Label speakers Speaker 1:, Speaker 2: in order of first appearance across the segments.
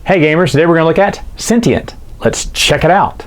Speaker 1: Hey gamers, today we're going to look at Sentient. Let's check it out.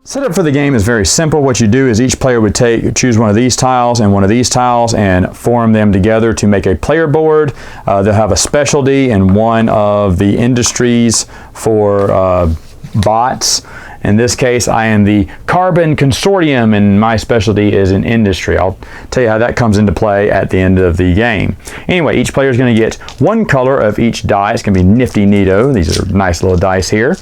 Speaker 1: Setup for the game is very simple. What you do is each player would choose one of these tiles and one of these tiles and form them together to make a player board. They'll have a specialty in one of the industries for bots. In this case, I am the Carbon Consortium, and my specialty is in industry. I'll tell you how that comes into play at the end of the game. Anyway, each player is going to get one color of each die. It's going to be nifty neato. These are nice little dice here.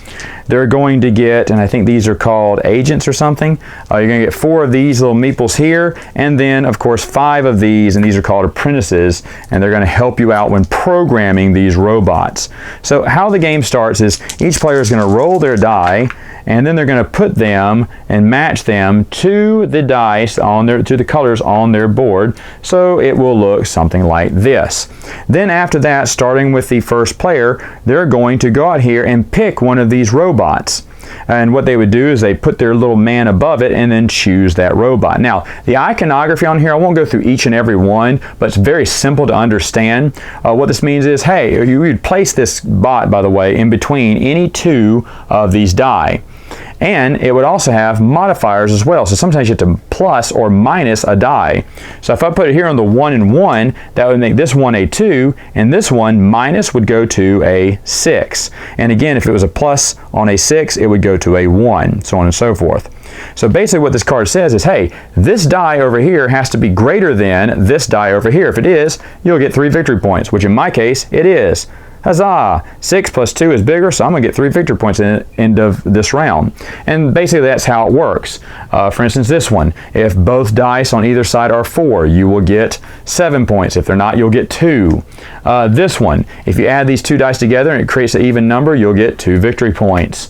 Speaker 1: They're going to get, and I think these are called agents or something. You're going to get 4 of these little meeples here, and then, of course, 5 of these, and these are called apprentices, and they're going to help you out when programming these robots. So how the game starts is each player is going to roll their die, and then they're going to put them and match them to the dice to the colors on their board, so it will look something like this. Then after that, starting with the first player, they're going to go out here and pick one of these robots. And what they would do is they put their little man above it and then choose that robot. Now, the iconography on here, I won't go through each and every one, but it's very simple to understand. What this means is, hey, you would place this bot, by the way, in between any 2 of these die. And it would also have modifiers as well. So sometimes you have to plus or minus a die. So if I put it here on the 1 and 1, that would make this one a 2, and this one minus would go to a 6. And again, if it was a plus on a 6, it would go to a 1, so on and so forth. So basically what this card says is, hey, this die over here has to be greater than this die over here. If it is, you'll get 3 victory points, which in my case, it is. Huzzah! 6 plus 2 is bigger, so I'm going to get 3 victory points at the end of this round. And basically that's how it works. For instance, this one, if both dice on either side are 4, you will get 7 points. If they're not, you'll get 2. This one, if you add these 2 dice together and it creates an even number, you'll get 2 victory points.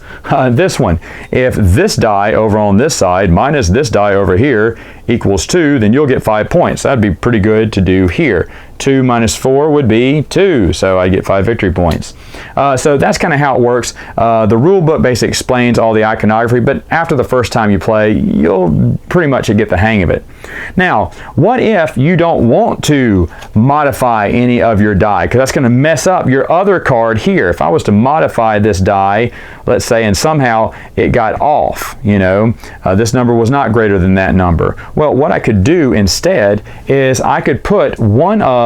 Speaker 1: This one, if this die over on this side minus this die over here equals 2, then you'll get 5 points. That'd be pretty good to do here. 2 minus 4 would be 2, so I get 5 victory points. So that's kind of how it works. The rule book basically explains all the iconography, but after the first time you play, you'll pretty much get the hang of it. Now, what if you don't want to modify any of your die? Because that's going to mess up your other card here. If I was to modify this die, let's say, and somehow it got off, this number was not greater than that number. Well, what I could do instead is I could put one of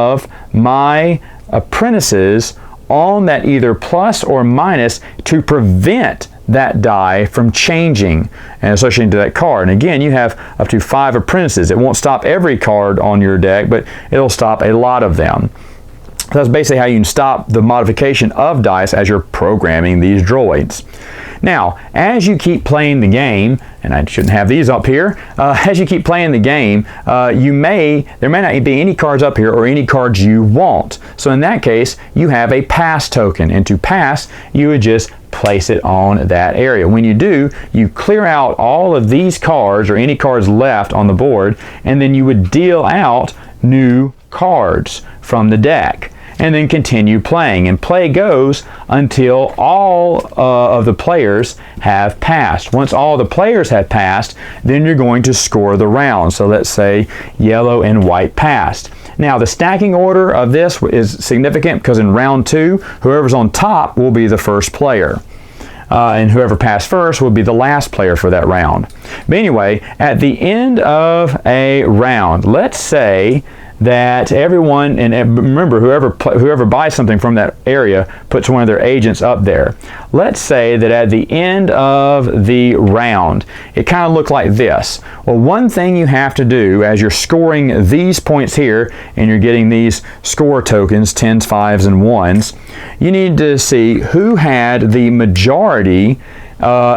Speaker 1: my apprentices on that either plus or minus to prevent that die from changing and associating to that card. And again, you have up to 5 apprentices. It won't stop every card on your deck, but it'll stop a lot of them. That's basically how you can stop the modification of dice as you're programming these droids. Now, as you keep playing the game, and I shouldn't have these up here, as you keep playing the game, there may not be any cards up here or any cards you want. So in that case, you have a pass token, and to pass, you would just place it on that area. When you do, you clear out all of these cards or any cards left on the board, and then you would deal out new cards from the deck. And then continue playing, and play goes until all of the players have passed. Once all the players have passed, then you're going to score the round. So let's say yellow and white passed. Now the stacking order of this is significant because in round 2, whoever's on top will be the first player. And whoever passed first will be the last player for that round. But anyway, at the end of a round, let's say that everyone, and remember, whoever buys something from that area puts one of their agents up there. Let's say that at the end of the round, it kind of looked like this. Well, one thing you have to do as you're scoring these points here, and you're getting these score tokens, 10s, 5s, and 1s, you need to see who had the majority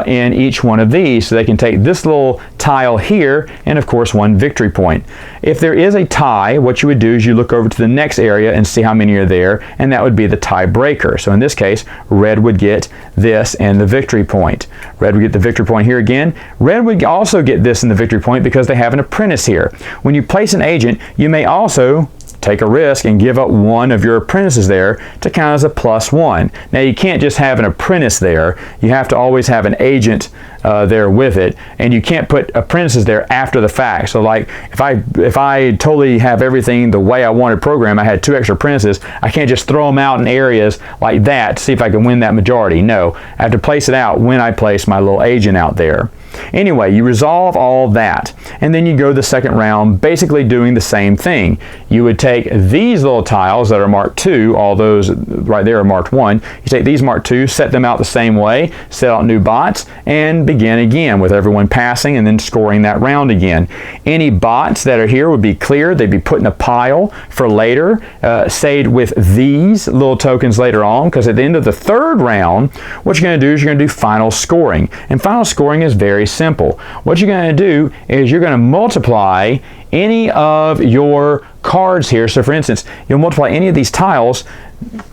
Speaker 1: in each one of these. So they can take this little tile here and of course 1 victory point. If there is a tie, what you would do is you look over to the next area and see how many are there, and that would be the tiebreaker. So in this case, red would get this and the victory point. Red would get the victory point here again. Red would also get this and the victory point because they have an apprentice here. When you place an agent, you may also take a risk and give up one of your apprentices there to count as a +1. Now you can't just have an apprentice there. You have to always have an agent there with it, and you can't put apprentices there after the fact. So like if I totally have everything the way I wanted programmed, I had 2 extra apprentices, I can't just throw them out in areas like that to see if I can win that majority. No, I have to place it out when I place my little agent out there. Anyway, you resolve all that, and then you go the second round basically doing the same thing. You would take these little tiles that are marked 2, all those right there are marked 1. You take these marked 2, set them out the same way, set out new bots, and begin again with everyone passing and then scoring that round again. Any bots that are here would be cleared. They'd be put in a pile for later, saved with these little tokens later on, because at the end of the third round, what you're going to do is you're going to do final scoring. And final scoring is very simple. What you're going to do is you're going to multiply any of your cards here. So for instance, you'll multiply any of these tiles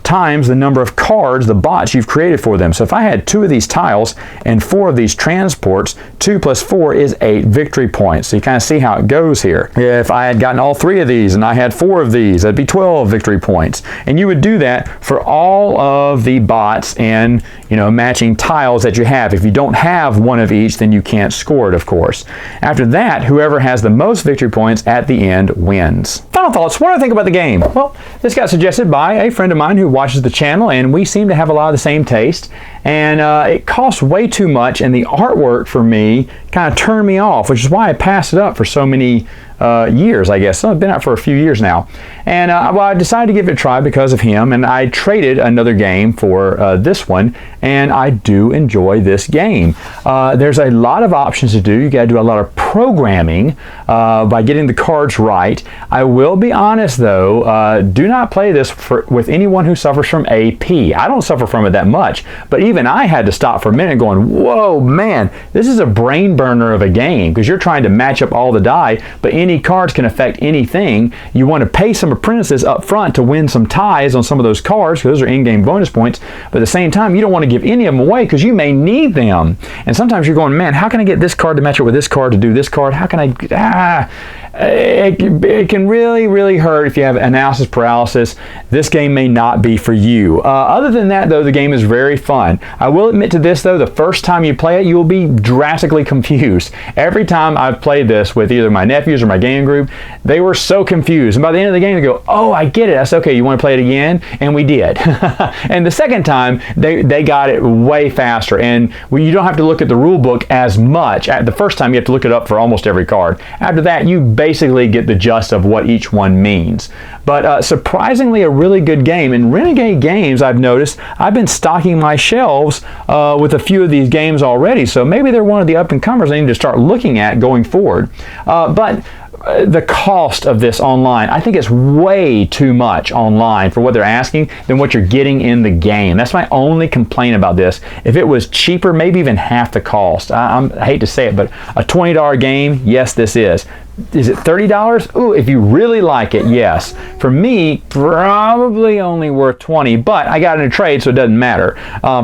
Speaker 1: times the number of cards, the bots you've created for them. So if I had 2 of these tiles and 4 of these transports, 2 plus 4 is 8 victory points. So you kind of see how it goes here. If I had gotten all 3 of these and I had 4 of these, that'd be 12 victory points. And you would do that for all of the bots and matching tiles that you have. If you don't have one of each, then you can't score it, of course. After that, whoever has the most victory points at the end wins. Final thoughts. What do I think about the game? Well, this got suggested by a friend of mine who watches the channel, and we seem to have a lot of the same taste. And it costs way too much, and the artwork for me kind of turned me off, which is why I passed it up for so many years, I guess. So I've been out for a few years now. And well, I decided to give it a try because of him, and I traded another game for this one, and I do enjoy this game. There's a lot of options to do. You got to do a lot of programming by getting the cards right. I will be honest though, do not play this with anyone who suffers from AP. I don't suffer from it that much, but even I had to stop for a minute going, whoa man, this is a brain burner of a game, because you're trying to match up all the die, but any cards can affect anything. You want to pay some apprentices up front to win some ties on some of those cards, because those are in-game bonus points, but at the same time you don't want to give any of them away because you may need them. And sometimes you're going, man, how can I get this card to match up with this card to do this card? How can I it can really hurt if you have analysis paralysis. This game may not be for you. Other than that though, the game is very fun. I will admit to this though, the first time you play it, you will be drastically confused. Every time I've played this with either my nephews or my game group, they were so confused. And by the end of the game, they go, oh, I get it. I said, okay, you want to play it again? And we did. And the second time, they got it way faster. And you don't have to look at the rule book as much. The first time, you have to look it up for almost every card. After that, you basically get the gist of what each one means. But surprisingly, a really good game. In Renegade Games, I've noticed, I've been stocking my shelves with a few of these games already. So maybe they're one of the up-and-comers I need to start looking at going forward. But the cost of this online, I think it's way too much online for what they're asking than what you're getting in the game. That's my only complaint about this. If it was cheaper, maybe even half the cost. I hate to say it, but a $20 game, yes, this is. Is it $30? Ooh, if you really like it, yes. For me, probably only worth $20, but I got it in a trade, so it doesn't matter.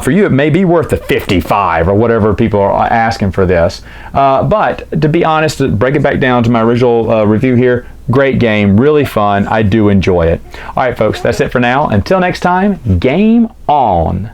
Speaker 1: For you, it may be worth the $55 or whatever people are asking for this. But to be honest, to break it back down to my original review here, great game, really fun. I do enjoy it. All right, folks, that's it for now. Until next time, game on.